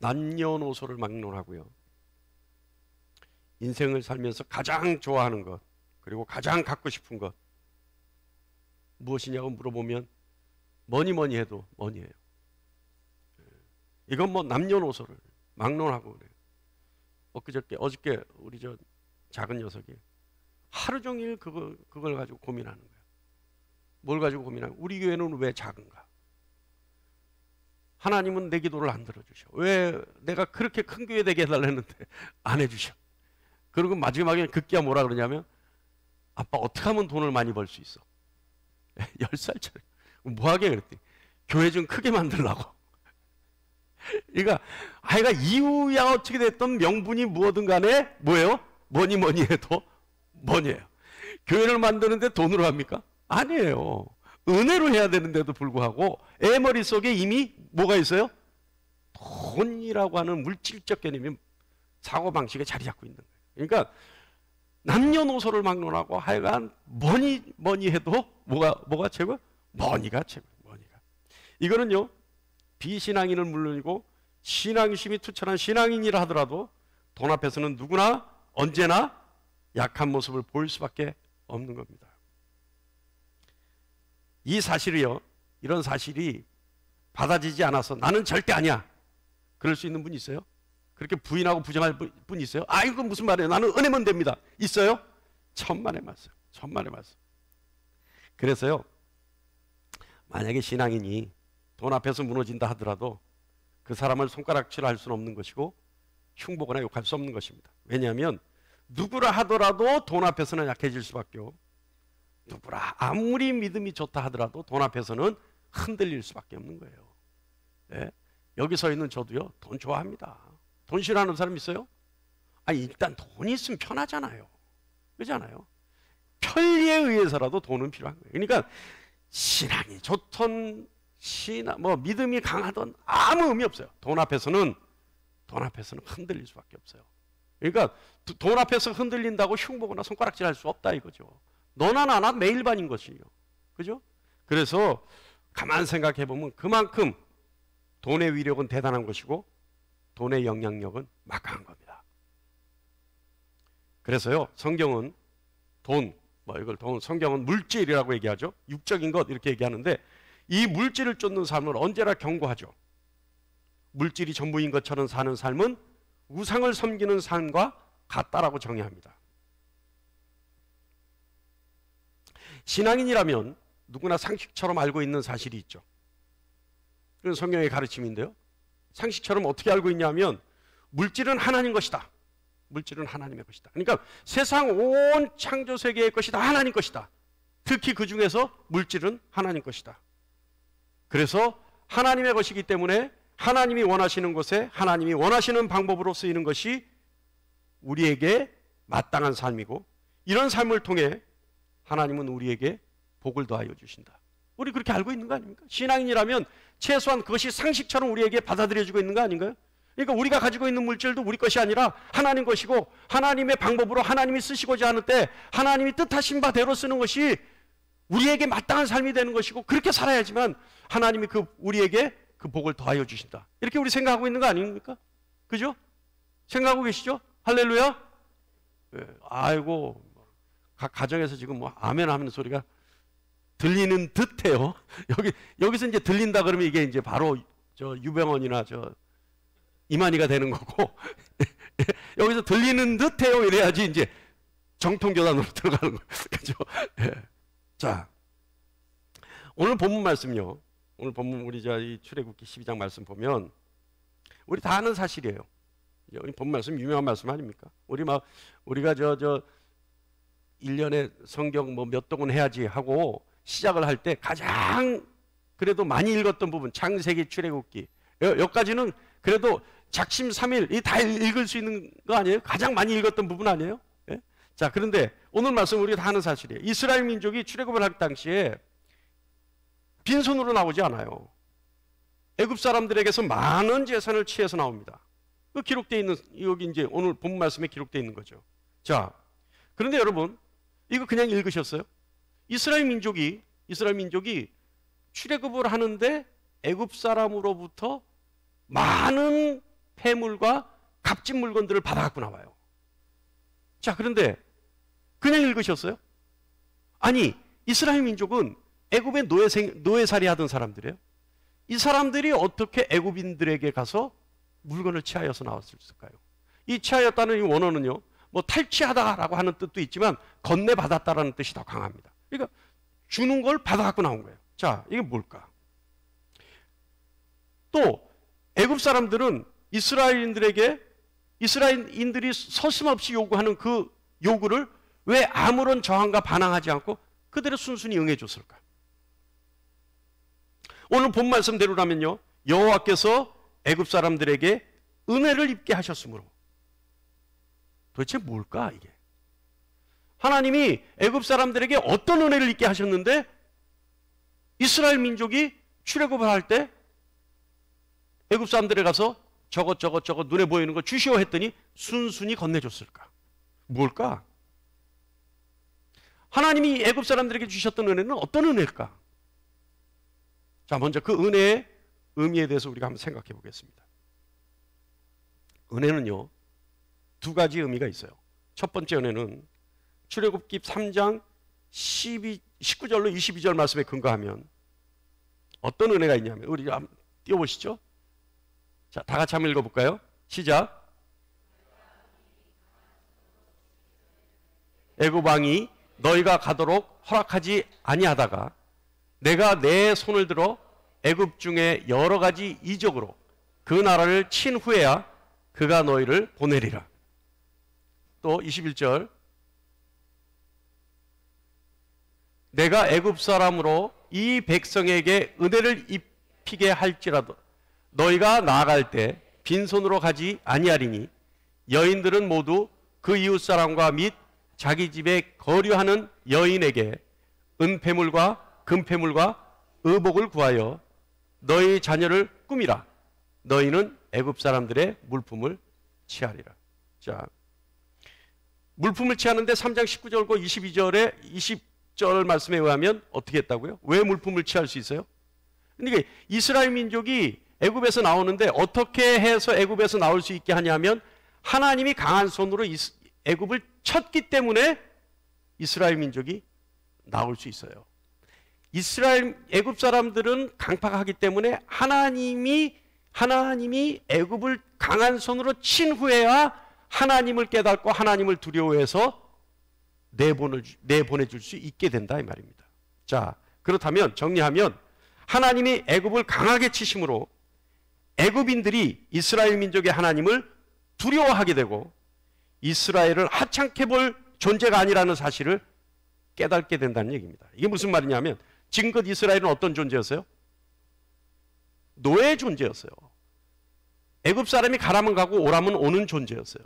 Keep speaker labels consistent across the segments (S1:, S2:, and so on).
S1: 남녀노소를 막론하고요. 인생을 살면서 가장 좋아하는 것, 그리고 가장 갖고 싶은 것 무엇이냐고 물어보면 뭐니 해도 뭐니예요. 이건 뭐 남녀노소를 막론하고 그래요. 어저께 우리 저 작은 녀석이 하루 종일 그걸 가지고 고민하는 거예요. 뭘 가지고 고민하는 거예요? 우리 교회는 왜 작은가? 하나님은 내 기도를 안 들어주셔. 왜 내가 그렇게 큰 교회 되게 해달라는데 안 해주셔? 그리고 마지막에 급기야 뭐라 그러냐면 아빠 어떻게 하면 돈을 많이 벌 수 있어? 10살짜리 뭐하게 그랬더니 교회 좀 크게 만들라고. 그러니까 아이가 이유야 어떻게 됐든 명분이 뭐든 간에 뭐예요? 뭐니 해도 뭐니에요. 교회를 만드는데 돈으로 합니까? 아니에요. 은혜로 해야 되는데도 불구하고 애 머릿속에 이미 뭐가 있어요? 돈이라고 하는 물질적 개념이 사고방식에 자리 잡고 있는 거예요. 그러니까 남녀노소를 막론하고 하여간 뭐니 해도 뭐가 최고? 뭐니가 최고. 뭐니가. 이거는요 비신앙인은 물론이고 신앙심이 투철한 신앙인이라 하더라도 돈 앞에서는 누구나 언제나 약한 모습을 보일 수밖에 없는 겁니다. 이 사실이요, 이런 사실이 받아지지 않아서 나는 절대 아니야 그럴 수 있는 분 있어요? 그렇게 부인하고 부정할 분 있어요? 아 이건 무슨 말이에요? 나는 은혜면 됩니다. 있어요? 천만의 말씀. 그래서요 만약에 신앙인이 돈 앞에서 무너진다 하더라도 그 사람을 손가락질 할 수는 없는 것이고 흉보거나 욕할 수 없는 것입니다. 왜냐하면 누구라 하더라도 돈 앞에서는 약해질 수밖에 없고 누구라 아무리 믿음이 좋다 하더라도 돈 앞에서는 흔들릴 수밖에 없는 거예요. 네? 여기 서 있는 저도요 돈 좋아합니다. 돈 싫어하는 사람 있어요? 아니 일단 돈이 있으면 편하잖아요. 그렇잖아요. 편리에 의해서라도 돈은 필요한 거예요. 그러니까 신앙이 좋던 믿음이 강하던 아무 의미 없어요. 돈 앞에서는 흔들릴 수밖에 없어요. 그러니까 돈 앞에서 흔들린다고 흉보거나 손가락질 할 수 없다 이거죠. 너나 나나 매일 반인 것이요. 그죠? 그래서 가만 생각해 보면 그만큼 돈의 위력은 대단한 것이고 돈의 영향력은 막강한 겁니다. 그래서요 성경은 성경은 물질이라고 얘기하죠. 육적인 것 이렇게 얘기하는데 이 물질을 쫓는 삶을 언제나 경고하죠. 물질이 전부인 것처럼 사는 삶은 우상을 섬기는 삶과 같다라고 정의합니다. 신앙인이라면 누구나 상식처럼 알고 있는 사실이 있죠. 그건 성경의 가르침인데요. 상식처럼 어떻게 알고 있냐면 물질은 하나님 것이다. 물질은 하나님의 것이다. 그러니까 세상 온 창조 세계의 것이 다 하나님 것이다. 특히 그 중에서 물질은 하나님 것이다. 그래서 하나님의 것이기 때문에 하나님이 원하시는 곳에 하나님이 원하시는 방법으로 쓰이는 것이 우리에게 마땅한 삶이고 이런 삶을 통해 하나님은 우리에게 복을 더하여 주신다. 우리 그렇게 알고 있는 거 아닙니까? 신앙인이라면 최소한 그것이 상식처럼 우리에게 받아들여지고 있는 거 아닌가요? 그러니까 우리가 가지고 있는 물질도 우리 것이 아니라 하나님 것이고 하나님의 방법으로 하나님이 쓰시고자 하는 때 하나님이 뜻하신 바대로 쓰는 것이 우리에게 마땅한 삶이 되는 것이고 그렇게 살아야지만 하나님이 우리에게 그 복을 더하여 주신다. 이렇게 우리 생각하고 있는 거 아닙니까? 그죠? 생각하고 계시죠? 할렐루야? 네. 아이고 각 가정에서 지금 뭐 아멘 하는 소리가 들리는 듯해요. 여기서 이제 들린다 그러면 이게 이제 바로 저 유병원이나 저 이만희가 되는 거고 여기서 들리는 듯해요 이래야지 이제 정통교단으로 들어가는 거예요. 그죠? 네. 자, 오늘 본문 말씀요. 오늘 본문 우리 이 출애굽기 12장 말씀 우리 다 아는 사실이에요. 여기 본문 말씀 유명한 말씀 아닙니까? 우리가 저 1년에 성경 뭐 몇 동은 해야지 하고 시작을 할 때 가장 그래도 많이 읽었던 부분 창세기 출애굽기 여기까지는 그래도 작심 3일 이 다 읽을 수 있는 거 아니에요? 가장 많이 읽었던 부분 아니에요? 예? 자, 그런데 오늘 말씀 우리가 다 아는 사실이에요. 이스라엘 민족이 출애굽을 할 당시에 빈손으로 나오지 않아요. 애굽 사람들에게서 많은 재산을 취해서 나옵니다. 그 기록되어 있는 여기 이제 오늘 본 말씀에 기록되어 있는 거죠. 자, 그런데 여러분 이거 그냥 읽으셨어요? 이스라엘 민족이 출애굽을 하는데 애굽 사람으로부터 많은 폐물과 값진 물건들을 받아갖고 나와요. 자, 그런데 그냥 읽으셨어요? 아니, 이스라엘 민족은 애굽의 노예살이 하던 사람들이에요. 이 사람들이 어떻게 애굽인들에게 가서 물건을 취하여서 나왔을까요? 이 취하였다는 이 원어는요, 뭐 탈취하다라고 하는 뜻도 있지만 건네받았다라는 뜻이 더 강합니다. 그러니까 주는 걸 받아갖고 나온 거예요. 자, 이게 뭘까? 또 애굽 사람들은 이스라엘인들이 서슴없이 요구하는 그 요구를 왜 아무런 저항과 반항하지 않고 그대로 순순히 응해줬을까? 오늘 본 말씀대로라면요, 여호와께서 애굽 사람들에게 은혜를 입게 하셨으므로. 도대체 뭘까 이게? 하나님이 애굽 사람들에게 어떤 은혜를 입게 하셨는데 이스라엘 민족이 출애굽을 할 때 애굽 사람들에 가서 저것 눈에 보이는 거 주시오 했더니 순순히 건네줬을까? 뭘까? 하나님이 애굽 사람들에게 주셨던 은혜는 어떤 은혜일까? 자, 먼저 그 은혜의 의미에 대해서 우리가 한번 생각해 보겠습니다. 은혜는요, 두 가지 의미가 있어요. 첫 번째 은혜는 출애굽기 3장 19절로 22절 말씀에 근거하면 어떤 은혜가 있냐면, 우리 한번 띄워보시죠. 자, 다 같이 한번 읽어볼까요? 시작. 애굽 왕이 너희가 가도록 허락하지 아니하다가 내가 내 손을 들어 애굽 중에 여러 가지 이적으로 그 나라를 친 후에야 그가 너희를 보내리라. 또 21절. 내가 애굽 사람으로 이 백성에게 은혜를 입히게 할지라도 너희가 나아갈 때 빈손으로 가지 아니하리니 여인들은 모두 그 이웃 사람과 및 자기 집에 거류하는 여인에게 은폐물과 금폐물과 의복을 구하여 너희 자녀를 꾸미라. 너희는 애굽 사람들의 물품을 취하리라. 자, 물품을 취하는데 3장 19절과 22절에 20절 말씀에 의하면 어떻게 했다고요? 왜 물품을 취할 수 있어요? 그러니까 이스라엘 민족이 애굽에서 나오는데 어떻게 해서 애굽에서 나올 수 있게 하냐면 하나님이 강한 손으로 애굽을 쳤기 때문에 이스라엘 민족이 나올 수 있어요. 애굽 사람들은 강팍하기 때문에 하나님이 애굽을 강한 손으로 친 후에야 하나님을 깨닫고 하나님을 두려워해서 내보내줄 수 있게 된다 이 말입니다. 자, 그렇다면 정리하면 하나님이 애굽을 강하게 치심으로 애굽인들이 이스라엘 민족의 하나님을 두려워하게 되고 이스라엘을 하찮게 볼 존재가 아니라는 사실을 깨닫게 된다는 얘기입니다. 이게 무슨 말이냐면 지금껏 이스라엘은 어떤 존재였어요? 노예 존재였어요. 애굽 사람이 가라면 가고 오라면 오는 존재였어요.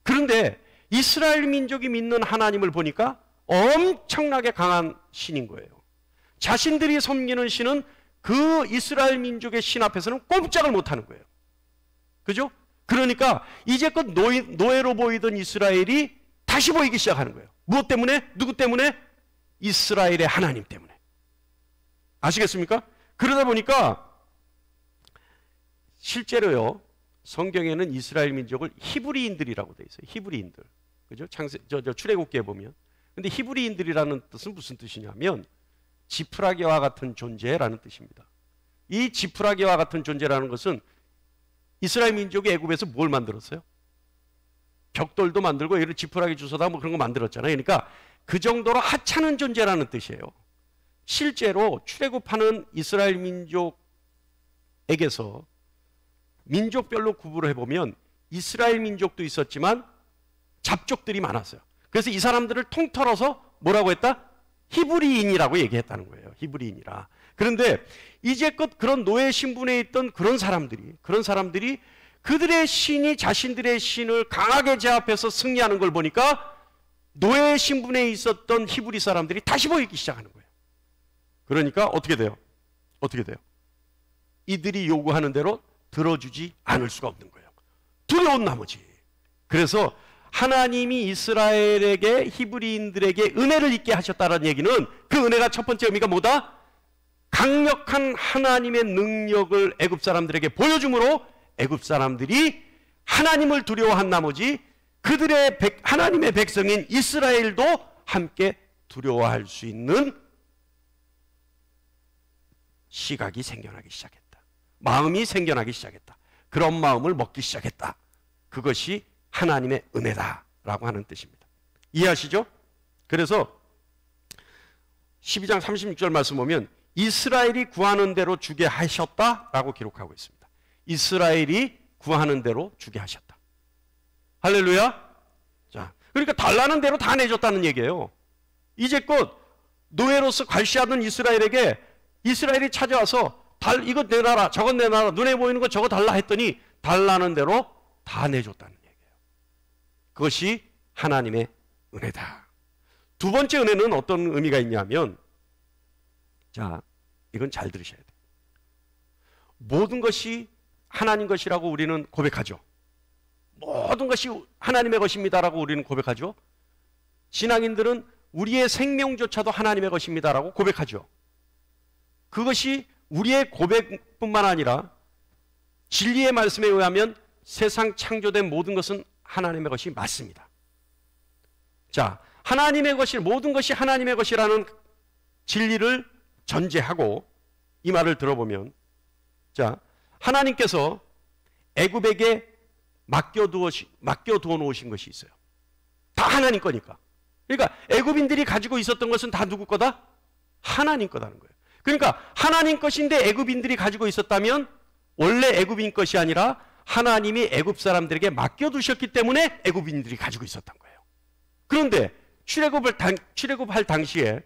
S1: 그런데 이스라엘 민족이 믿는 하나님을 보니까 엄청나게 강한 신인 거예요. 자신들이 섬기는 신은 그 이스라엘 민족의 신 앞에서는 꼼짝을 못하는 거예요. 그죠? 그러니까 이제껏 노예로 보이던 이스라엘이 다시 보이기 시작하는 거예요. 무엇 때문에? 누구 때문에? 이스라엘의 하나님 때문에. 아시겠습니까? 그러다 보니까 실제로요, 성경에는 이스라엘 민족을 히브리인들이라고 되어 있어요. 히브리인들. 그죠? 출애굽기에 보면. 근데 히브리인들이라는 뜻은 무슨 뜻이냐면 지푸라기와 같은 존재라는 뜻입니다. 이 지푸라기와 같은 존재라는 것은 이스라엘 민족이 애굽에서 뭘 만들었어요? 벽돌도 만들고 이런 지푸라기 주워다 뭐 그런 거 만들었잖아요. 그러니까 그 정도로 하찮은 존재라는 뜻이에요. 실제로 출애굽하는 이스라엘 민족에게서 민족별로 구분을 해보면 이스라엘 민족도 있었지만 잡족들이 많았어요. 그래서 이 사람들을 통틀어서 뭐라고 했다? 히브리인이라고 얘기했다는 거예요. 히브리인이라. 그런데 이제껏 그런 노예 신분에 있던 그런 사람들이 그들의 신이 자신들의 신을 강하게 제압해서 승리하는 걸 보니까 노예 신분에 있었던 히브리 사람들이 다시 보이기 시작하는 거예요. 그러니까 어떻게 돼요? 이들이 요구하는 대로 들어주지 않을 수가 없는 거예요. 두려운 나머지. 그래서 하나님이 이스라엘에게 히브리인들에게 은혜를 입게 하셨다는 얘기는 그 은혜가 첫 번째 의미가 뭐다? 강력한 하나님의 능력을 애굽 사람들에게 보여줌으로 애굽 사람들이 하나님을 두려워한 나머지 그들의 하나님의 백성인 이스라엘도 함께 두려워할 수 있는 시각이 생겨나기 시작했다. 마음이 생겨나기 시작했다. 그런 마음을 먹기 시작했다. 그것이 하나님의 은혜다라고 하는 뜻입니다. 이해하시죠? 그래서 12장 36절 말씀 보면 이스라엘이 구하는 대로 주게 하셨다라고 기록하고 있습니다. 이스라엘이 구하는 대로 주게 하셨다. 할렐루야. 자, 그러니까 달라는 대로 다 내줬다는 얘기예요. 이제껏 노예로서 괄시하던 이스라엘에게 이스라엘이 찾아와서 이거 내놔라, 저것 내놔라, 눈에 보이는 거 저거 달라 했더니 달라는 대로 다 내줬다는 얘기예요. 그것이 하나님의 은혜다. 두 번째 은혜는 어떤 의미가 있냐면, 자, 이건 잘 들으셔야 돼요. 모든 것이 하나님 것이라고 우리는 고백하죠. 모든 것이 하나님의 것입니다라고 우리는 고백하죠. 신앙인들은 우리의 생명조차도 하나님의 것입니다라고 고백하죠. 그것이 우리의 고백뿐만 아니라 진리의 말씀에 의하면 세상 창조된 모든 것은 하나님의 것이 맞습니다. 자, 하나님의 것이, 모든 것이 하나님의 것이라는 진리를 전제하고 이 말을 들어보면, 자, 하나님께서 애굽에게 맡겨두어 놓으신 것이 있어요. 다 하나님 거니까. 그러니까 애굽인들이 가지고 있었던 것은 다 누구 거다? 하나님 거다는 거예요. 그러니까 하나님 것인데 애굽인들이 가지고 있었다면 원래 애굽인 것이 아니라 하나님이 애굽 사람들에게 맡겨두셨기 때문에 애굽인들이 가지고 있었던 거예요. 그런데 출애굽할 당시에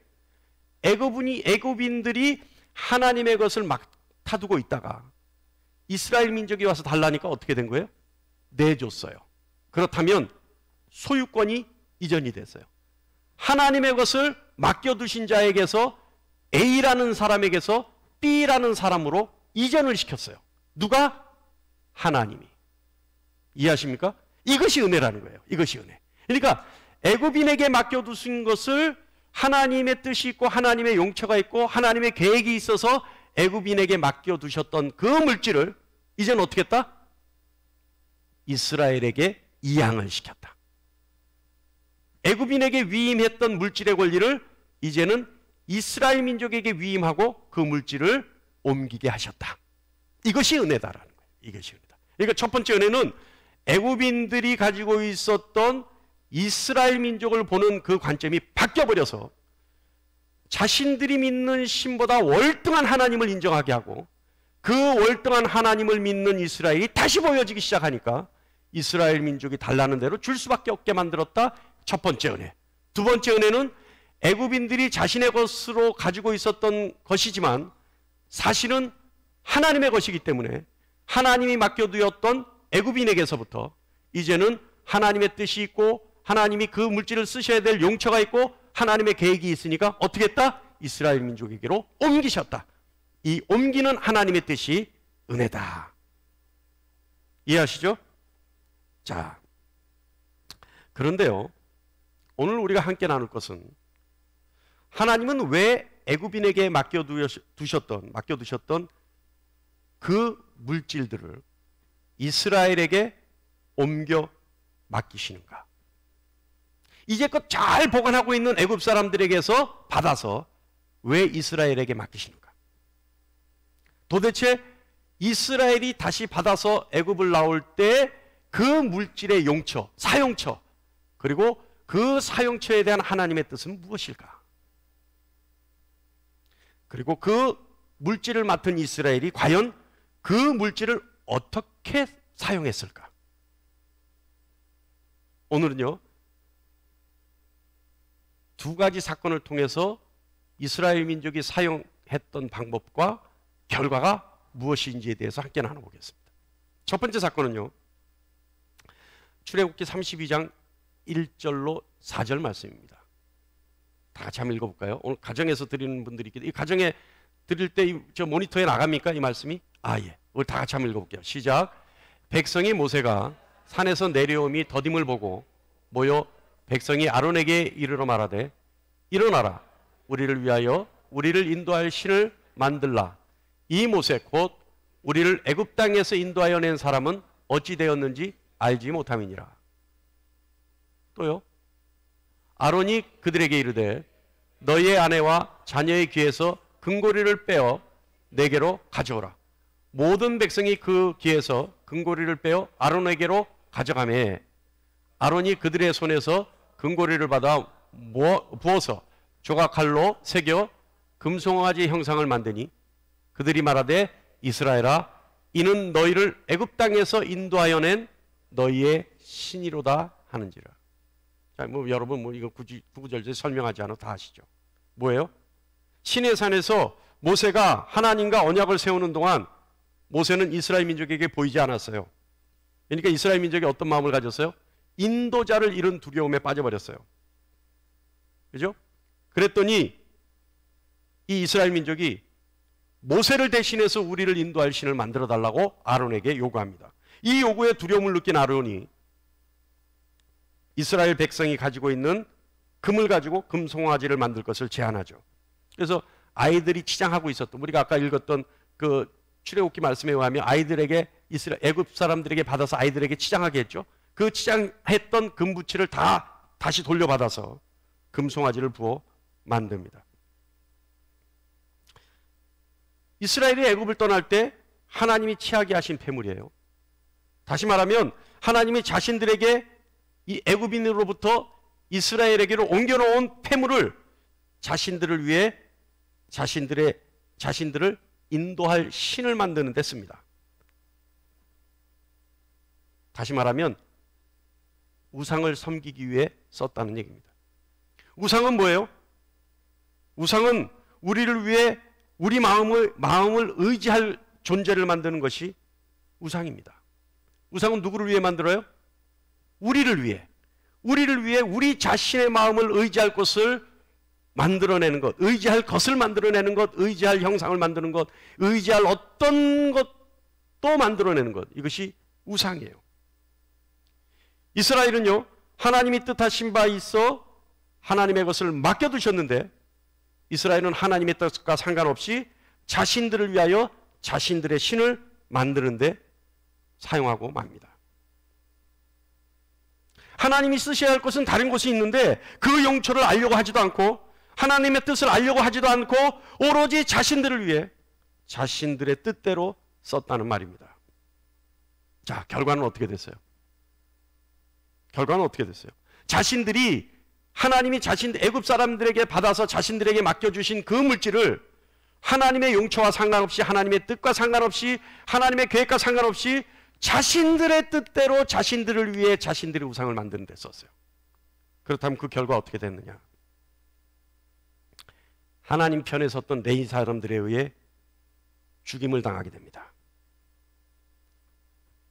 S1: 애굽인들이 하나님의 것을 막 타두고 있다가 이스라엘 민족이 와서 달라니까 어떻게 된 거예요? 내줬어요. 그렇다면 소유권이 이전이 됐어요. 하나님의 것을 맡겨두신 자에게서 A라는 사람에게서 B라는 사람으로 이전을 시켰어요. 누가? 하나님이. 이해하십니까? 이것이 은혜라는 거예요. 이것이 은혜. 그러니까 애굽인에게 맡겨두신 것을 하나님의 뜻이 있고 하나님의 용처가 있고 하나님의 계획이 있어서 애굽인에게 맡겨두셨던 그 물질을 이제는 어떻게 했다? 이스라엘에게 이양을 시켰다. 애굽인에게 위임했던 물질의 권리를 이제는 이스라엘 민족에게 위임하고 그 물질을 옮기게 하셨다. 이것이 은혜다라는 거예요. 이것이 은혜다. 그러니까 첫 번째 은혜는 애굽인들이 가지고 있었던 이스라엘 민족을 보는 그 관점이 바뀌어버려서 자신들이 믿는 신보다 월등한 하나님을 인정하게 하고 그 월등한 하나님을 믿는 이스라엘이 다시 보여지기 시작하니까 이스라엘 민족이 달라는 대로 줄 수밖에 없게 만들었다. 첫 번째 은혜. 두 번째 은혜는 애굽인들이 자신의 것으로 가지고 있었던 것이지만 사실은 하나님의 것이기 때문에 하나님이 맡겨두었던 애굽인에게서부터 이제는 하나님의 뜻이 있고 하나님이 그 물질을 쓰셔야 될 용처가 있고 하나님의 계획이 있으니까 어떻게 했다? 이스라엘 민족에게로 옮기셨다. 이 옮기는 하나님의 뜻이 은혜다. 이해하시죠? 자, 그런데요, 오늘 우리가 함께 나눌 것은 하나님은 왜 애굽인에게 맡겨두셨던 그 물질들을 이스라엘에게 옮겨 맡기시는가? 이제껏 잘 보관하고 있는 애굽 사람들에게서 받아서 왜 이스라엘에게 맡기시는가? 도대체 이스라엘이 다시 받아서 애굽을 나올 때 그 물질의 용처, 사용처, 그리고 그 사용처에 대한 하나님의 뜻은 무엇일까? 그리고 그 물질을 맡은 이스라엘이 과연 그 물질을 어떻게 사용했을까? 오늘은요, 두 가지 사건을 통해서 이스라엘 민족이 사용했던 방법과 결과가 무엇인지에 대해서 함께 나눠보겠습니다. 첫 번째 사건은요, 출애굽기 32장 1절로 4절 말씀입니다. 다 같이 한번 읽어볼까요? 오늘 가정에서 드리는 분들이 있기 때문에 이 가정에 드릴 때 저 모니터에 나갑니까? 이 말씀이? 아, 예. 우리 다 같이 한번 읽어볼게요. 시작. 백성이 모세가 산에서 내려옴이 더딤을 보고 모여 백성이 아론에게 이르러 말하되 일어나라. 우리를 위하여 우리를 인도할 신을 만들라. 이 모세 곧 우리를 애굽 땅에서 인도하여 낸 사람은 어찌 되었는지 알지 못함이니라. 또요. 아론이 그들에게 이르되 너희의 아내와 자녀의 귀에서 금고리를 빼어 내게로 가져오라. 모든 백성이 그 귀에서 금고리를 빼어 아론에게로 가져가매 아론이 그들의 손에서 금고리를 받아 부어서 조각칼로 새겨 금송아지 형상을 만드니 그들이 말하되 이스라엘아 이는 너희를 애굽 땅에서 인도하여 낸 너희의 신이로다 하는지라. 자, 여러분 이거 구구절절 설명하지 않아도 다 아시죠? 뭐예요? 시내 산에서 모세가 하나님과 언약을 세우는 동안 모세는 이스라엘 민족에게 보이지 않았어요. 그러니까 이스라엘 민족이 어떤 마음을 가졌어요? 인도자를 잃은 두려움에 빠져버렸어요. 그죠? 그랬더니 이 이스라엘 민족이 모세를 대신해서 우리를 인도할 신을 만들어 달라고 아론에게 요구합니다. 이 요구에 두려움을 느낀 아론이 이스라엘 백성이 가지고 있는 금을 가지고 금송아지를 만들 것을 제안하죠. 그래서 아이들이 치장하고 있었던, 우리가 아까 읽었던 그 출애굽기 말씀에 의하면 아이들에게 애굽 사람들에게 받아서 아이들에게 치장하게 했죠. 그 치장했던 금부치를 다시 돌려받아서 금송아지를 부어 만듭니다. 이스라엘이 애굽을 떠날 때 하나님이 취하게 하신 폐물이에요. 다시 말하면 하나님이 자신들에게 이 애굽인으로부터 이스라엘에게로 옮겨놓은 폐물을 자신들을 위해 자신들을 인도할 신을 만드는 데 씁니다. 다시 말하면 우상을 섬기기 위해 썼다는 얘기입니다. 우상은 뭐예요? 우상은 우리를 위해 우리 마음을 의지할 존재를 만드는 것이 우상입니다. 우상은 누구를 위해 만들어요? 우리를 위해 우리 자신의 마음을 의지할 것을 만들어내는 것, 의지할 것을 만들어내는 것, 의지할 형상을 만드는 것, 의지할 어떤 것도 만들어내는 것, 이것이 우상이에요. 이스라엘은요, 하나님이 뜻하신 바 있어 하나님의 것을 맡겨두셨는데 이스라엘은 하나님의 뜻과 상관없이 자신들을 위하여 자신들의 신을 만드는데 사용하고 맙니다. 하나님이 쓰셔야 할 것은 다른 곳이 있는데 그 용처를 알려고 하지도 않고 하나님의 뜻을 알려고 하지도 않고 오로지 자신들을 위해 자신들의 뜻대로 썼다는 말입니다. 자, 결과는 어떻게 됐어요? 자신들이 하나님이 애굽 사람들에게 받아서 자신들에게 맡겨주신 그 물질을 하나님의 용처와 상관없이 하나님의 뜻과 상관없이 하나님의 계획과 상관없이 자신들의 뜻대로 자신들을 위해 자신들의 우상을 만드는 데 썼어요. 그렇다면 그 결과 어떻게 됐느냐? 하나님 편에 섰던 레위 사람들에 의해 죽임을 당하게 됩니다.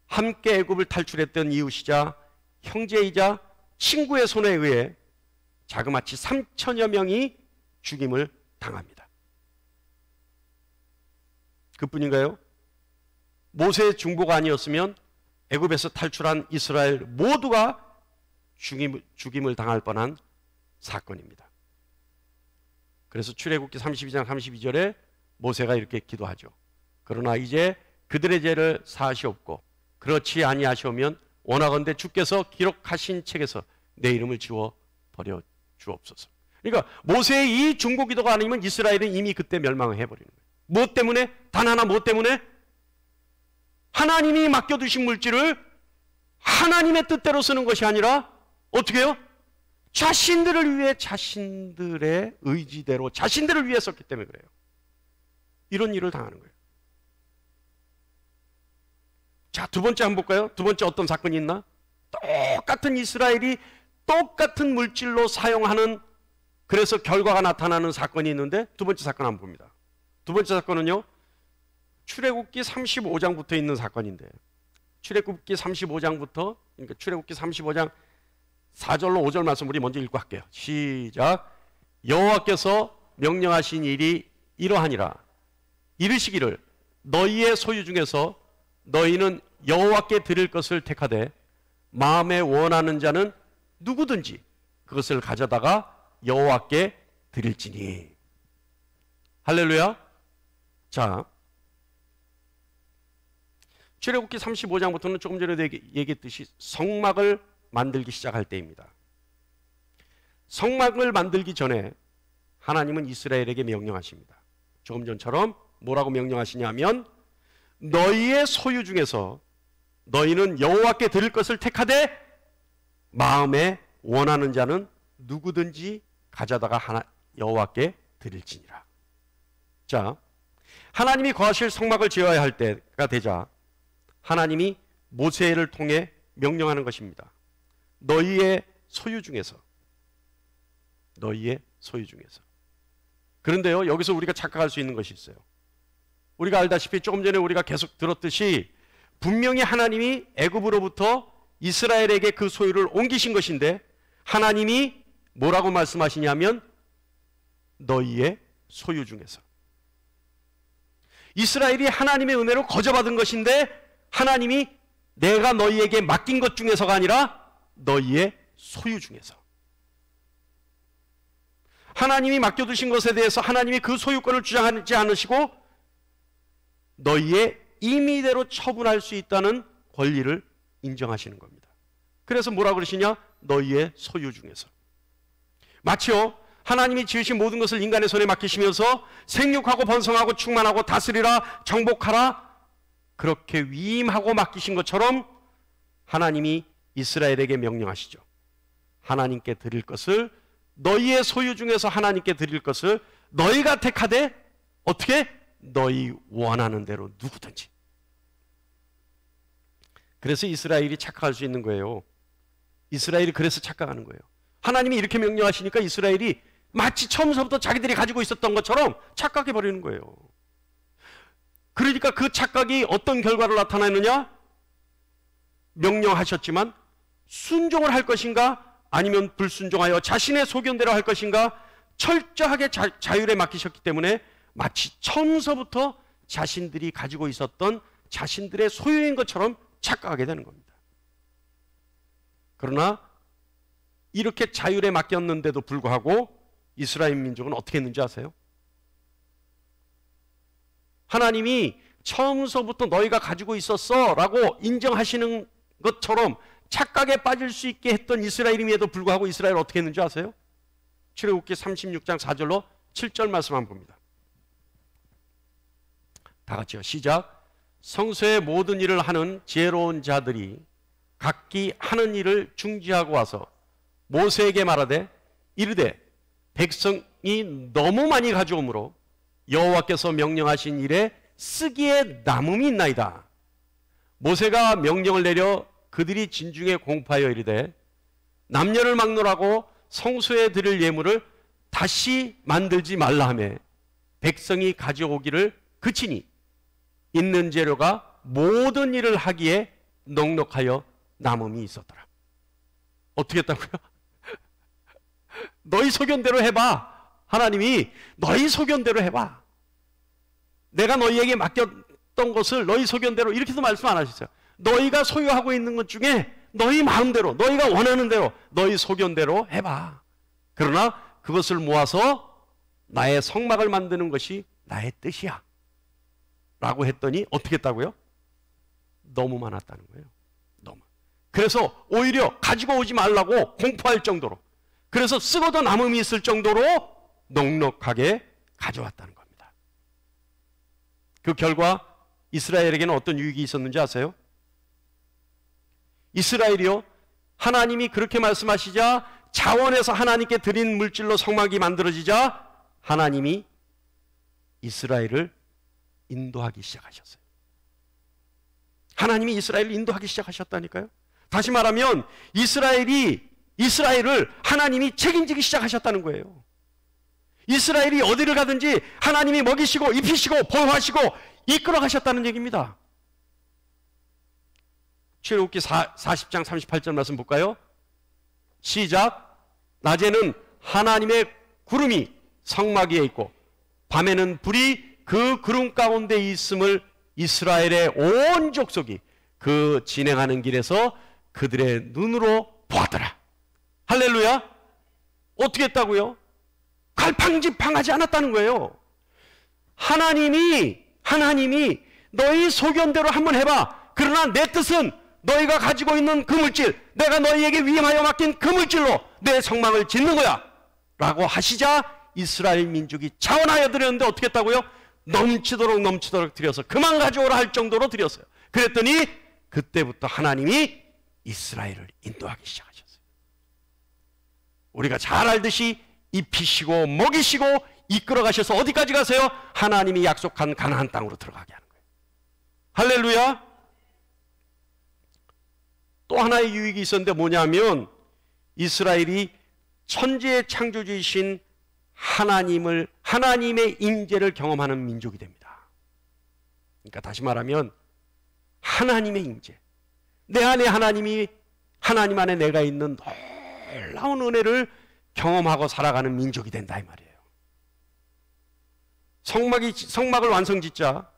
S1: 함께 애굽을 탈출했던 이웃이자 형제이자 친구의 손에 의해 자그마치 3천여 명이 죽임을 당합니다. 그뿐인가요? 모세의 중보가 아니었으면 애굽에서 탈출한 이스라엘 모두가 죽임을 당할 뻔한 사건입니다. 그래서 출애굽기 32장 32절에 모세가 이렇게 기도하죠. 그러나 이제 그들의 죄를 사하시옵고 그렇지 아니하시오면 원하건대 주께서 기록하신 책에서 내 이름을 지워 버려 주옵소서. 그러니까 모세의 이 중보 기도가 아니면 이스라엘은 이미 그때 멸망을 해버리는 거예요. 무엇 때문에? 단 하나, 무엇 때문에? 하나님이 맡겨두신 물질을 하나님의 뜻대로 쓰는 것이 아니라 어떻게 해요? 자신들을 위해 자신들의 의지대로 자신들을 위해 썼기 때문에 그래요. 이런 일을 당하는 거예요. 자, 두 번째 한번 볼까요? 두 번째 어떤 사건이 있나? 똑같은 이스라엘이 똑같은 물질로 사용하는, 그래서 결과가 나타나는 사건이 있는데 두 번째 사건 한번 봅니다. 두 번째 사건은요, 출애굽기 35장부터 있는 사건인데, 출애굽기 35장부터, 그러니까 출애굽기 35장 4절로 5절 말씀 우리 먼저 읽고 할게요. 시작. 여호와께서 명령하신 일이 이러하니라. 이르시기를 너희의 소유 중에서 너희는 여호와께 드릴 것을 택하되 마음에 원하는 자는 누구든지 그것을 가져다가 여호와께 드릴지니. 할렐루야. 자, 출애굽기 35장부터는 조금 전에도 얘기했듯이 성막을 만들기 시작할 때입니다. 성막을 만들기 전에 하나님은 이스라엘에게 명령하십니다. 조금 전처럼 뭐라고 명령하시냐면 너희의 소유 중에서 너희는 여호와께 드릴 것을 택하되 마음에 원하는 자는 누구든지 가져다가 여호와께 드릴지니라. 자, 하나님이 거하실 성막을 지어야 할 때가 되자 하나님이 모세를 통해 명령하는 것입니다. 너희의 소유 중에서. 그런데요, 여기서 우리가 착각할 수 있는 것이 있어요. 우리가 알다시피 조금 전에 우리가 계속 들었듯이 분명히 하나님이 애굽으로부터 이스라엘에게 그 소유를 옮기신 것인데 하나님이 뭐라고 말씀하시냐면 너희의 소유 중에서. 이스라엘이 하나님의 은혜로 거저받은 것인데 하나님이 내가 너희에게 맡긴 것 중에서가 아니라 너희의 소유 중에서. 하나님이 맡겨두신 것에 대해서 하나님이 그 소유권을 주장하지 않으시고 너희의 임의대로 처분할 수 있다는 권리를 인정하시는 겁니다. 그래서 뭐라고 그러시냐? 너희의 소유 중에서. 마치요, 하나님이 지으신 모든 것을 인간의 손에 맡기시면서 생육하고 번성하고 충만하고 다스리라 정복하라 그렇게 위임하고 맡기신 것처럼 하나님이 이스라엘에게 명령하시죠. 하나님께 드릴 것을, 너희의 소유 중에서 하나님께 드릴 것을 너희가 택하되 어떻게? 너희 원하는 대로 누구든지. 그래서 이스라엘이 착각할 수 있는 거예요. 이스라엘이 그래서 착각하는 거예요. 하나님이 이렇게 명령하시니까 이스라엘이 마치 처음부터 자기들이 가지고 있었던 것처럼 착각해버리는 거예요. 그러니까 그 착각이 어떤 결과를 나타내느냐? 명령하셨지만 순종을 할 것인가? 아니면 불순종하여 자신의 소견대로 할 것인가? 철저하게 자율에 맡기셨기 때문에 마치 처음서부터 자신들이 가지고 있었던 자신들의 소유인 것처럼 착각하게 되는 겁니다. 그러나 이렇게 자율에 맡겼는데도 불구하고 이스라엘 민족은 어떻게 했는지 아세요? 하나님이 처음서부터 너희가 가지고 있었어 라고 인정하시는 것처럼 착각에 빠질 수 있게 했던 이스라엘임에도 불구하고 이스라엘 어떻게 했는지 아세요? 출애굽기 36장 4절로 7절 말씀 한번 봅니다. 다 같이요. 시작. 성소의 모든 일을 하는 지혜로운 자들이 각기 하는 일을 중지하고 와서 모세에게 말하되 이르되 백성이 너무 많이 가져오므로 여호와께서 명령하신 일에 쓰기에 남음이 있나이다. 모세가 명령을 내려 그들이 진중에 공포하여 이르되 남녀를 막론하고 성소에 드릴 예물을 다시 만들지 말라 하며 백성이 가져오기를 그치니 있는 재료가 모든 일을 하기에 넉넉하여 남음이 있었더라. 어떻게 했다고요? 너희 소견대로 해봐. 하나님이 너희 소견대로 해봐. 내가 너희에게 맡겼던 것을 너희 소견대로, 이렇게도 말씀 안 하셨어요. 너희가 소유하고 있는 것 중에 너희 마음대로, 너희가 원하는 대로, 너희 소견대로 해봐. 그러나 그것을 모아서 나의 성막을 만드는 것이 나의 뜻이야 라고 했더니 어떻게 했다고요? 너무 많았다는 거예요. 너무. 그래서 오히려 가지고 오지 말라고 공포할 정도로, 그래서 쓰고도 남음이 있을 정도로 넉넉하게 가져왔다는 겁니다. 그 결과 이스라엘에게는 어떤 유익이 있었는지 아세요? 이스라엘이요, 하나님이 그렇게 말씀하시자 자원에서 하나님께 드린 물질로 성막이 만들어지자 하나님이 이스라엘을 인도하기 시작하셨어요. 하나님이 이스라엘을 인도하기 시작하셨다니까요. 다시 말하면 이스라엘을 하나님이 책임지기 시작하셨다는 거예요. 이스라엘이 어디를 가든지 하나님이 먹이시고 입히시고 보호하시고 이끌어 가셨다는 얘기입니다. 출애굽기 40장 38절 말씀 볼까요? 시작. 낮에는 하나님의 구름이 성막 위에 있고 밤에는 불이 그 구름 가운데 있음을 이스라엘의 온 족속이 그 진행하는 길에서 그들의 눈으로 보았더라. 할렐루야. 어떻게 했다고요? 갈팡질팡하지 않았다는 거예요. 하나님이 너희 소견대로 한번 해봐. 그러나 내 뜻은 너희가 가지고 있는 그 물질, 내가 너희에게 위임하여 맡긴 그 물질로 내 성막을 짓는 거야 라고 하시자 이스라엘 민족이 자원하여 드렸는데 어떻게 했다고요? 넘치도록 드려서 그만 가져오라 할 정도로 드렸어요. 그랬더니 그때부터 하나님이 이스라엘을 인도하기 시작하셨어요. 우리가 잘 알듯이 입히시고 먹이시고 이끌어 가셔서 어디까지 가세요? 하나님이 약속한 가나안 땅으로 들어가게 하는 거예요. 할렐루야. 또 하나의 유익이 있었는데 뭐냐면 이스라엘이 천지의 창조주이신 하나님의 임재를 경험하는 민족이 됩니다. 그러니까 다시 말하면 하나님의 임재, 내 안에 하나님 안에 내가 있는 놀라운 은혜를 경험하고 살아가는 민족이 된다 이 말이에요. 성막을 완성짓자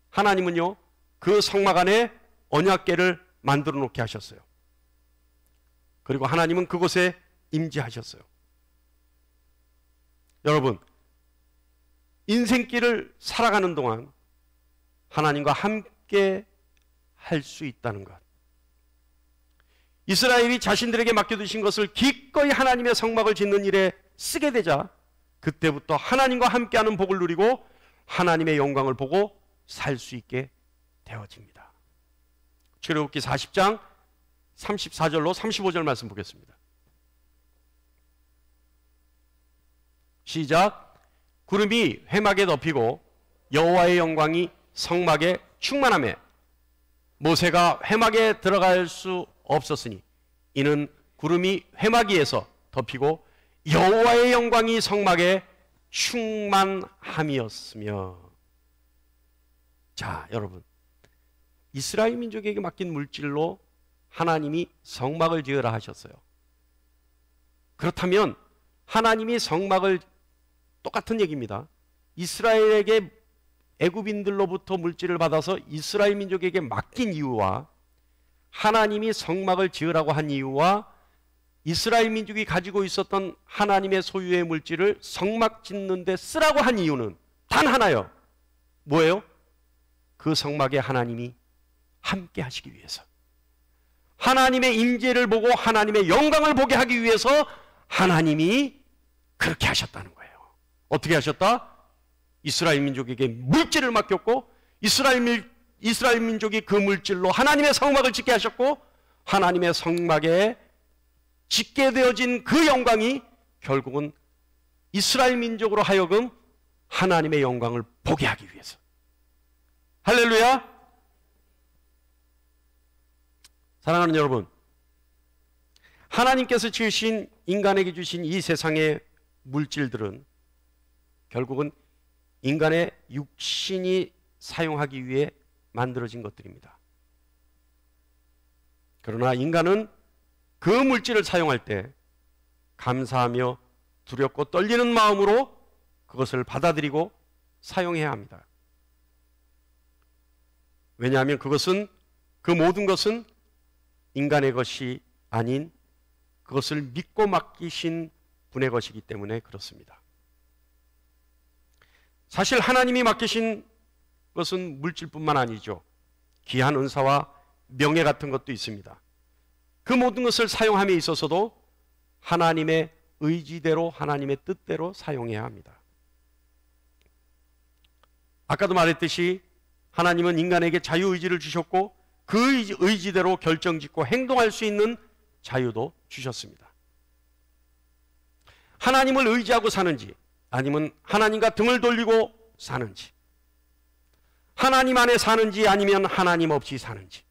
S1: 하나님은요 그 성막 안에 언약궤를 만들어 놓게 하셨어요. 그리고 하나님은 그곳에 임재하셨어요. 여러분, 인생길을 살아가는 동안 하나님과 함께 할 수 있다는 것, 이스라엘이 자신들에게 맡겨두신 것을 기꺼이 하나님의 성막을 짓는 일에 쓰게 되자 그때부터 하나님과 함께하는 복을 누리고 하나님의 영광을 보고 살 수 있게 되어집니다. 출애굽기 40장 34절로 35절 말씀 보겠습니다. 시작. 구름이 회막에 덮이고 여호와의 영광이 성막에 충만하며 모세가 회막에 들어갈 수 없었으니 이는 구름이 회막 위에서 덮이고 여호와의 영광이 성막에 충만함이었으며. 자, 여러분, 이스라엘 민족에게 맡긴 물질로 하나님이 성막을 지으라 하셨어요. 그렇다면 하나님이 성막을, 똑같은 얘기입니다. 이스라엘에게 애굽인들로부터 물질을 받아서 이스라엘 민족에게 맡긴 이유와 하나님이 성막을 지으라고 한 이유와 이스라엘 민족이 가지고 있었던 하나님의 소유의 물질을 성막 짓는 데 쓰라고 한 이유는 단 하나요. 뭐예요? 그 성막에 하나님이 함께 하시기 위해서, 하나님의 임재를 보고 하나님의 영광을 보게 하기 위해서 하나님이 그렇게 하셨다는 거예요. 어떻게 하셨다? 이스라엘 민족에게 물질을 맡겼고 이스라엘 민족이 그 물질로 하나님의 성막을 짓게 하셨고 하나님의 성막에 짓게 되어진 그 영광이 결국은 이스라엘 민족으로 하여금 하나님의 영광을 보게 하기 위해서. 할렐루야. 사랑하는 여러분, 하나님께서 지으신 인간에게 주신 이 세상의 물질들은 결국은 인간의 육신이 사용하기 위해 만들어진 것들입니다. 그러나 인간은 그 물질을 사용할 때 감사하며 두렵고 떨리는 마음으로 그것을 받아들이고 사용해야 합니다. 왜냐하면 그 모든 것은 인간의 것이 아닌 그것을 믿고 맡기신 분의 것이기 때문에 그렇습니다. 사실 하나님이 맡기신 것은 물질뿐만 아니죠. 귀한 은사와 명예 같은 것도 있습니다. 그 모든 것을 사용함에 있어서도 하나님의 의지대로, 하나님의 뜻대로 사용해야 합니다. 아까도 말했듯이 하나님은 인간에게 자유의지를 주셨고 그 의지대로 결정짓고 행동할 수 있는 자유도 주셨습니다. 하나님을 의지하고 사는지 아니면 하나님과 등을 돌리고 사는지, 하나님 안에 사는지 아니면 하나님 없이 사는지,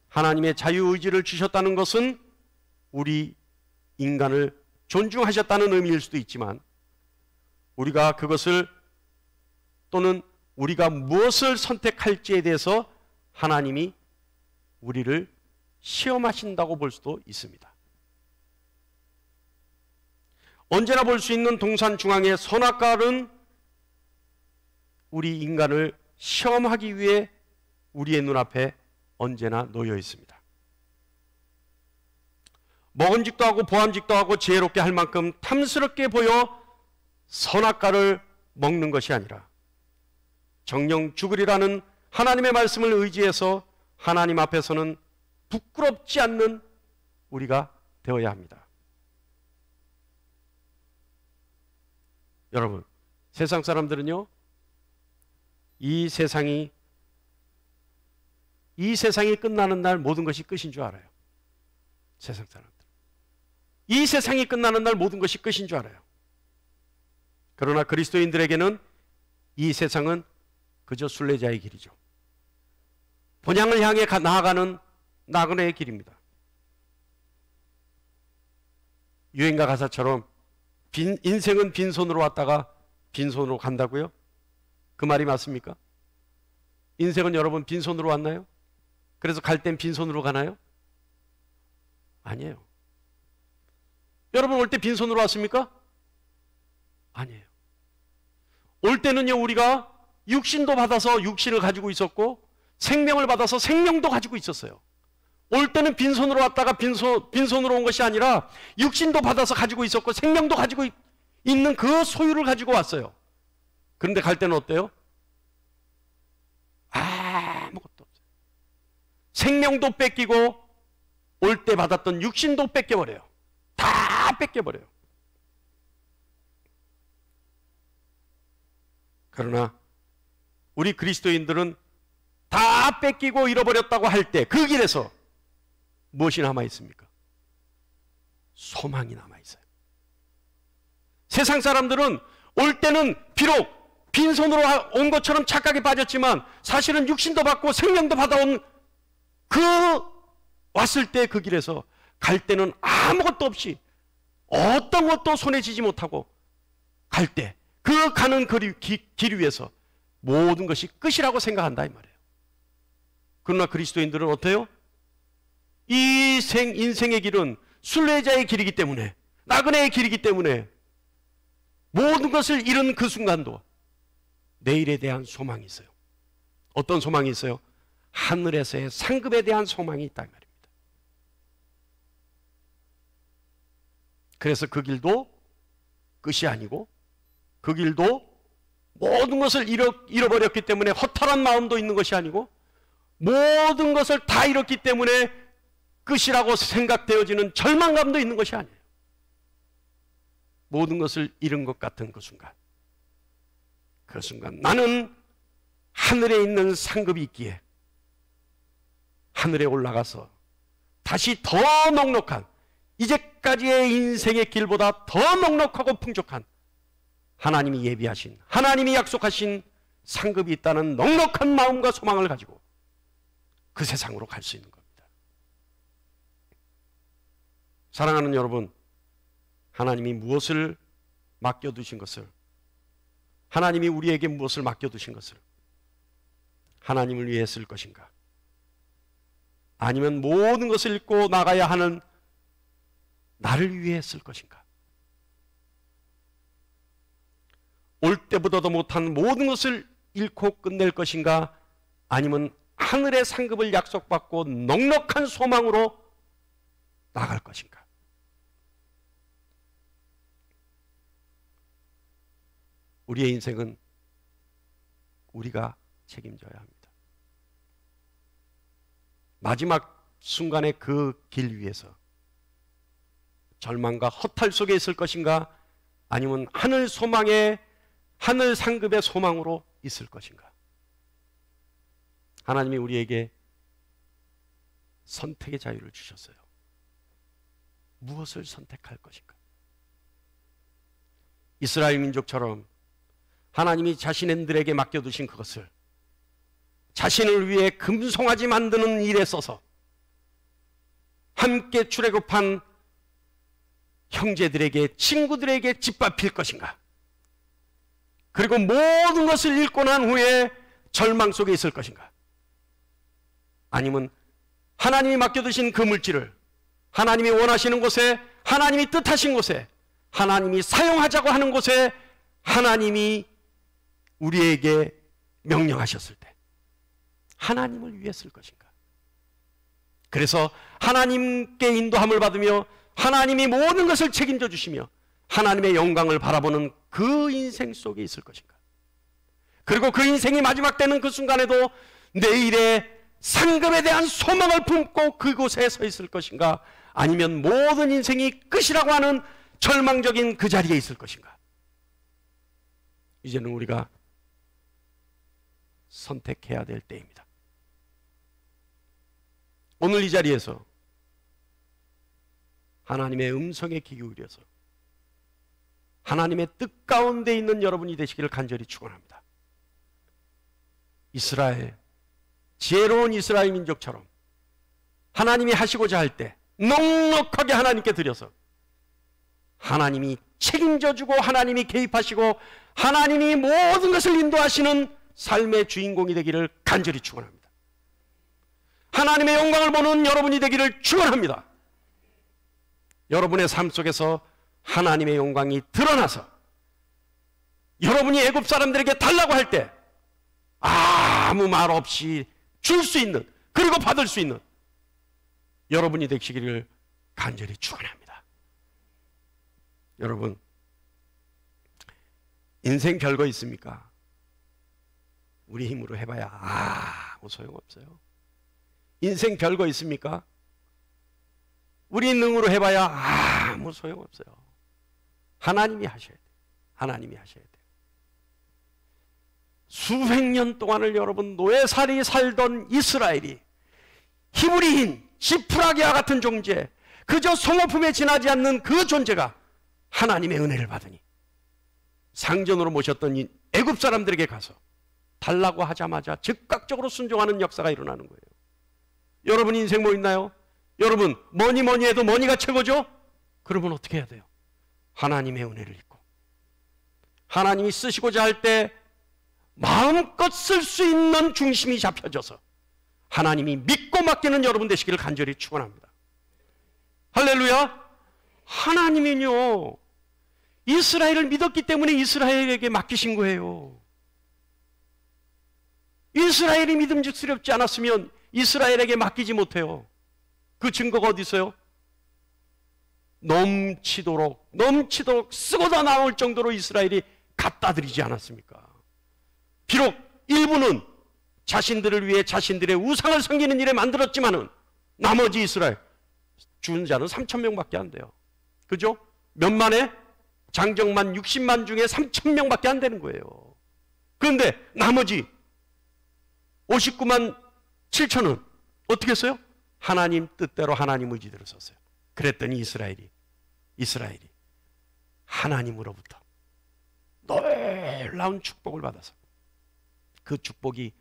S1: 하나님의 자유의지를 주셨다는 것은 우리 인간을 존중하셨다는 의미일 수도 있지만 우리가 그것을 또는 우리가 무엇을 선택할지에 대해서 하나님이 우리를 시험하신다고 볼 수도 있습니다. 언제나 볼 수 있는 동산 중앙의 선악과는 우리 인간을 시험하기 위해 우리의 눈앞에 언제나 놓여 있습니다. 먹음직도 하고 보암직도 하고 지혜롭게 할 만큼 탐스럽게 보여 선악과를 먹는 것이 아니라 정녕 죽으리라는 하나님의 말씀을 의지해서 하나님 앞에서는 부끄럽지 않는 우리가 되어야 합니다. 여러분, 세상 사람들은요, 이 세상이 끝나는 날 모든 것이 끝인 줄 알아요. 세상 사람들. 이 세상이 끝나는 날 모든 것이 끝인 줄 알아요. 그러나 그리스도인들에게는 이 세상은 그저 순례자의 길이죠. 본향을 향해 나아가는 나그네의 길입니다. 유행가 가사처럼 인생은 빈손으로 왔다가 빈손으로 간다고요? 그 말이 맞습니까? 인생은 여러분 빈손으로 왔나요? 그래서 갈 땐 빈손으로 가나요? 아니에요. 여러분 올 때 빈손으로 왔습니까? 아니에요. 올 때는요, 우리가 육신도 받아서 육신을 가지고 있었고 생명을 받아서 생명도 가지고 있었어요. 올 때는 빈손으로 왔다가 빈손으로 온 것이 아니라 육신도 받아서 가지고 있었고 생명도 가지고 있는 그 소유를 가지고 왔어요. 그런데 갈 때는 어때요? 아무것도 없어요. 생명도 뺏기고 올 때 받았던 육신도 뺏겨버려요. 다 뺏겨버려요. 그러나 우리 그리스도인들은 다 뺏기고 잃어버렸다고 할 때 그 길에서 무엇이 남아있습니까? 소망이 남아있어요. 세상 사람들은 올 때는 비록 빈손으로 온 것처럼 착각에 빠졌지만 사실은 육신도 받고 생명도 받아온 그 왔을 때 그 길에서 갈 때는 아무것도 없이 어떤 것도 손에 쥐지 못하고 갈 때 그 가는 길 위에서 모든 것이 끝이라고 생각한다 이 말이에요. 그러나 그리스도인들은 어때요? 이 인생의 길은 순례자의 길이기 때문에, 나그네의 길이기 때문에 모든 것을 잃은 그 순간도 내일에 대한 소망이 있어요. 어떤 소망이 있어요? 하늘에서의 상급에 대한 소망이 있다 이 말입니다. 그래서 그 길도 끝이 아니고 그 길도 모든 것을 잃어버렸기 때문에 허탈한 마음도 있는 것이 아니고 모든 것을 다 잃었기 때문에 끝이라고 생각되어지는 절망감도 있는 것이 아니에요. 모든 것을 잃은 것 같은 그 순간, 그 순간 나는 하늘에 있는 상급이 있기에 하늘에 올라가서 다시 더 넉넉한, 이제까지의 인생의 길보다 더 넉넉하고 풍족한 하나님이 예비하신, 하나님이 약속하신 상급이 있다는 넉넉한 마음과 소망을 가지고 그 세상으로 갈 수 있는 겁니다. 사랑하는 여러분, 하나님이 무엇을 맡겨두신 것을, 하나님이 우리에게 무엇을 맡겨두신 것을 하나님을 위해 쓸 것인가? 아니면 모든 것을 잃고 나가야 하는 나를 위해 쓸 것인가? 올 때보다도 못한 모든 것을 잃고 끝낼 것인가? 아니면 하늘의 상급을 약속받고 넉넉한 소망으로 나갈 것인가? 우리의 인생은 우리가 책임져야 합니다. 마지막 순간의 그 길 위에서 절망과 허탈 속에 있을 것인가? 아니면 하늘 소망의, 하늘 상급의 소망으로 있을 것인가? 하나님이 우리에게 선택의 자유를 주셨어요. 무엇을 선택할 것인가? 이스라엘 민족처럼 하나님이 자신들에게 맡겨두신 그것을 자신을 위해 금송아지 만드는 일에 써서 함께 출애굽한 형제들에게, 친구들에게 짓밟힐 것인가? 그리고 모든 것을 잃고 난 후에 절망 속에 있을 것인가? 아니면 하나님이 맡겨두신 그 물질을 하나님이 원하시는 곳에, 하나님이 뜻하신 곳에, 하나님이 사용하자고 하는 곳에 하나님이 우리에게 명령하셨을 때 하나님을 위해 쓸 것인가? 그래서 하나님께 인도함을 받으며 하나님이 모든 것을 책임져 주시며 하나님의 영광을 바라보는 그 인생 속에 있을 것인가? 그리고 그 인생이 마지막 되는 그 순간에도 내일의 상급에 대한 소망을 품고 그곳에 서 있을 것인가, 아니면 모든 인생이 끝이라고 하는 절망적인 그 자리에 있을 것인가. 이제는 우리가 선택해야 될 때입니다. 오늘 이 자리에서 하나님의 음성에 귀 기울여서 하나님의 뜻 가운데 있는 여러분이 되시기를 간절히 축원합니다. 이스라엘, 지혜로운 이스라엘 민족처럼 하나님이 하시고자 할 때 넉넉하게 하나님께 드려서 하나님이 책임져주고 하나님이 개입하시고 하나님이 모든 것을 인도하시는 삶의 주인공이 되기를 간절히 축원합니다. 하나님의 영광을 보는 여러분이 되기를 축원합니다. 여러분의 삶 속에서 하나님의 영광이 드러나서 여러분이 애굽 사람들에게 달라고 할 때 아무 말 없이 줄 수 있는, 그리고 받을 수 있는 여러분이 되시기를 간절히 축원합니다. 여러분, 인생 별거 있습니까? 우리 힘으로 해봐야 아무 소용없어요. 인생 별거 있습니까? 우리 능으로 해봐야 아무 소용없어요. 하나님이 하셔야 돼요. 하나님이 하셔야 돼요. 수백 년 동안을 여러분 노예살이 살던 이스라엘이 히브리인 지푸라기와 같은 존재, 그저 소모품에 지나지 않는 그 존재가 하나님의 은혜를 받으니 상전으로 모셨던 이 애굽 사람들에게 가서 달라고 하자마자 즉각적으로 순종하는 역사가 일어나는 거예요. 여러분 인생 뭐 있나요? 여러분 뭐니 해도 뭐니가 최고죠? 그러면 어떻게 해야 돼요? 하나님의 은혜를 입고 하나님이 쓰시고자 할 때 마음껏 쓸 수 있는 중심이 잡혀져서 하나님이 믿고 맡기는 여러분 되시기를 간절히 축원합니다. 할렐루야. 하나님은요 이스라엘을 믿었기 때문에 이스라엘에게 맡기신 거예요. 이스라엘이 믿음직스럽지 않았으면 이스라엘에게 맡기지 못해요. 그 증거가 어디 있어요? 넘치도록 쓰고 다 나올 정도로 이스라엘이 갖다 드리지 않았습니까? 비록 일부는 자신들을 위해 자신들의 우상을 섬기는 일에 만들었지만은 나머지 이스라엘 죽은 자는 3,000명밖에 안 돼요. 그죠? 몇만에? 장정만 60만 중에 3,000명밖에 안 되는 거예요. 그런데 나머지 59만 7천은 어떻게 했어요? 하나님 뜻대로 하나님 의지대로 썼어요. 그랬더니 이스라엘이 하나님으로부터 놀라운 축복을 받아서 그 축복이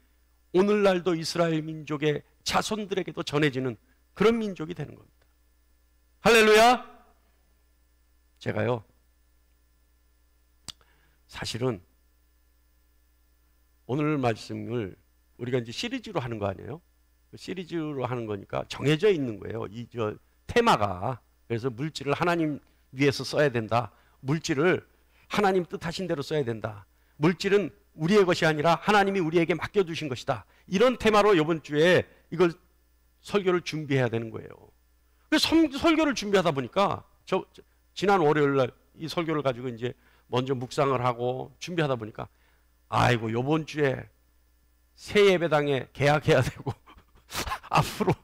S1: 오늘날도 이스라엘 민족의 자손들에게도 전해지는 그런 민족이 되는 겁니다. 할렐루야. 제가요 사실은 오늘 말씀을 우리가 이제 시리즈로 하는 거 아니에요? 시리즈로 하는 거니까 정해져 있는 거예요. 이 테마가. 그래서 물질을 하나님 위해서 써야 된다. 물질을 하나님 뜻하신 대로 써야 된다. 물질은 우리의 것이 아니라 하나님이 우리에게 맡겨두신 것이다. 이런 테마로 이번 주에 이걸 설교를 준비해야 되는 거예요. 그래서 설교를 준비하다 보니까 지난 월요일 날 이 설교를 가지고 이제 먼저 묵상을 하고 준비하다 보니까 아이고 이번 주에 새 예배당에 계약해야 되고 앞으로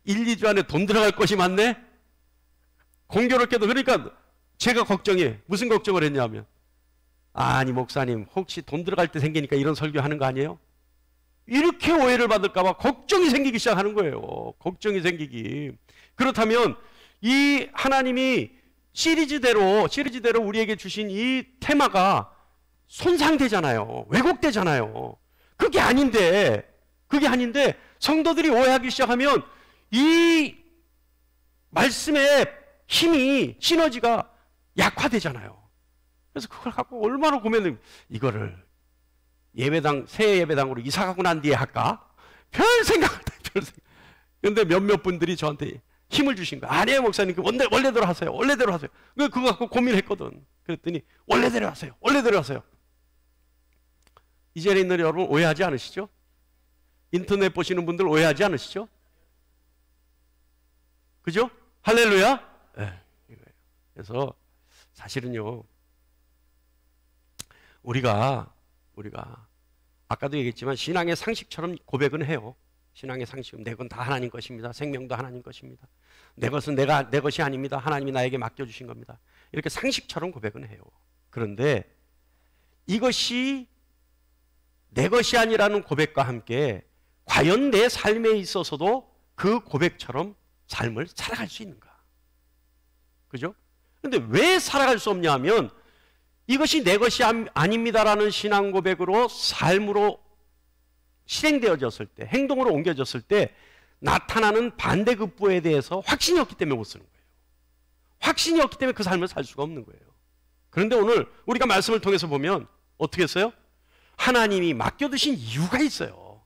S1: 1, 2주 안에 돈 들어갈 것이 많네? 공교롭게도. 그러니까 제가 걱정해. 무슨 걱정을 했냐면 아니 목사님 혹시 돈 들어갈 때 생기니까 이런 설교하는 거 아니에요? 이렇게 오해를 받을까 봐 걱정이 생기기 시작하는 거예요. 걱정이 생기기. 그렇다면 이 하나님이 시리즈대로 우리에게 주신 이 테마가 손상되잖아요. 왜곡되잖아요. 그게 아닌데 성도들이 오해하기 시작하면 이 말씀의 힘이, 시너지가 약화되잖아요. 그래서 그걸 갖고 얼마나 고민을, 이거를 새 예배당으로 이사 가고 난 뒤에 할까? 별 생각을 별 생각. 그런데 몇몇 분들이 저한테 힘을 주신 거야. 아니에요 목사님, 원래대로 하세요. 원래대로 하세요. 그거 갖고 고민했거든. 그랬더니 원래대로 하세요. 원래대로 하세요. 이 자리에 있는 여러분 오해하지 않으시죠? 인터넷 보시는 분들 오해하지 않으시죠? 그죠? 할렐루야? 네, 이거예요. 그래서 사실은요, 우리가 아까도 얘기했지만 신앙의 상식처럼 고백은 해요. 신앙의 상식은 내 건 다 하나님 것입니다. 생명도 하나님 것입니다. 내 것은 내 것이 아닙니다. 하나님이 나에게 맡겨주신 겁니다. 이렇게 상식처럼 고백은 해요. 그런데 이것이 내 것이 아니라는 고백과 함께 과연 내 삶에 있어서도 그 고백처럼 삶을 살아갈 수 있는가? 그죠? 그런데 왜 살아갈 수 없냐 하면 이것이 내 것이 아닙니다라는 신앙 고백으로 삶으로 실행되어졌을 때, 행동으로 옮겨졌을 때 나타나는 반대급부에 대해서 확신이 없기 때문에 못 쓰는 거예요. 확신이 없기 때문에 그 삶을 살 수가 없는 거예요. 그런데 오늘 우리가 말씀을 통해서 보면 어떻게 했어요? 하나님이 맡겨두신 이유가 있어요.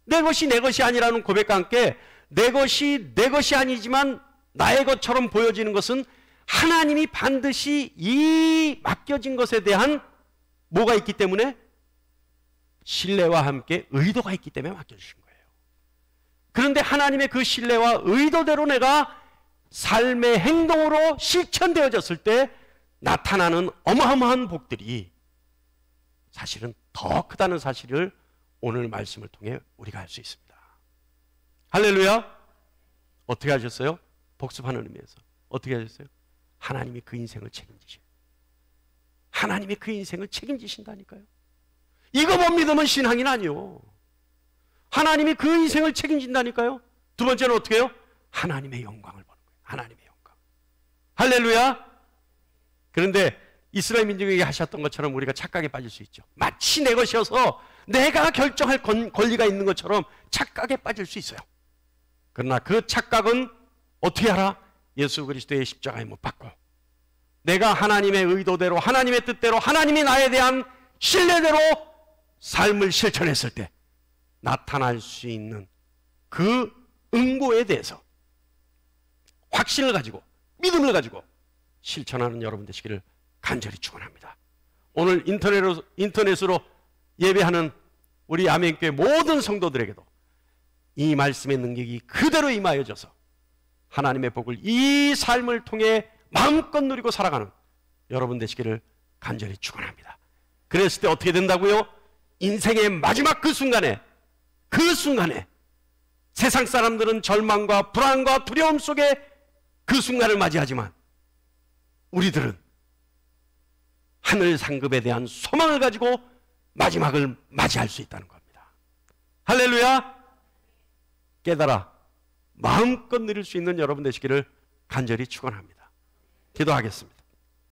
S1: 내 것이 내 것이 아니라는 고백과 함께 내 것이 내 것이 아니지만 나의 것처럼 보여지는 것은 하나님이 반드시 이 맡겨진 것에 대한 뭐가 있기 때문에? 신뢰와 함께 의도가 있기 때문에 맡겨주신 거예요. 그런데 하나님의 그 신뢰와 의도대로 내가 삶의 행동으로 실천되어졌을 때 나타나는 어마어마한 복들이 사실은 더 크다는 사실을 오늘 말씀을 통해 우리가 알 수 있습니다. 할렐루야! 어떻게 하셨어요? 복습하는 의미에서. 어떻게 하셨어요? 하나님이 그 인생을 책임지셔요. 하나님이 그 인생을 책임지신다니까요. 이거 못 믿으면 신앙이 아니요. 하나님이 그 인생을 책임진다니까요. 두 번째는 어떻게 해요? 하나님의 영광을 보는 거예요. 하나님의 영광. 할렐루야! 그런데 이스라엘 민족에게 하셨던 것처럼 우리가 착각에 빠질 수 있죠. 마치 내 것이어서 내가 결정할 권리가 있는 것처럼 착각에 빠질 수 있어요. 그러나 그 착각은 어떻게 알아? 예수 그리스도의 십자가에 못 박고 내가 하나님의 의도대로 하나님의 뜻대로 하나님이 나에 대한 신뢰대로 삶을 실천했을 때 나타날 수 있는 그 응고에 대해서 확신을 가지고 믿음을 가지고 실천하는 여러분 되시기를 간절히 축원합니다. 오늘 인터넷으로 예배하는 우리 아멘교회 모든 성도들에게도 이 말씀의 능력이 그대로 임하여져서 하나님의 복을 이 삶을 통해 마음껏 누리고 살아가는 여러분 되시기를 간절히 축원합니다. 그랬을 때 어떻게 된다고요? 인생의 마지막 그 순간에 세상 사람들은 절망과 불안과 두려움 속에 그 순간을 맞이하지만 우리들은 하늘 상급에 대한 소망을 가지고 마지막을 맞이할 수 있다는 겁니다. 할렐루야! 깨달아 마음껏 누릴 수 있는 여러분 되시기를 간절히 축원합니다. 기도하겠습니다.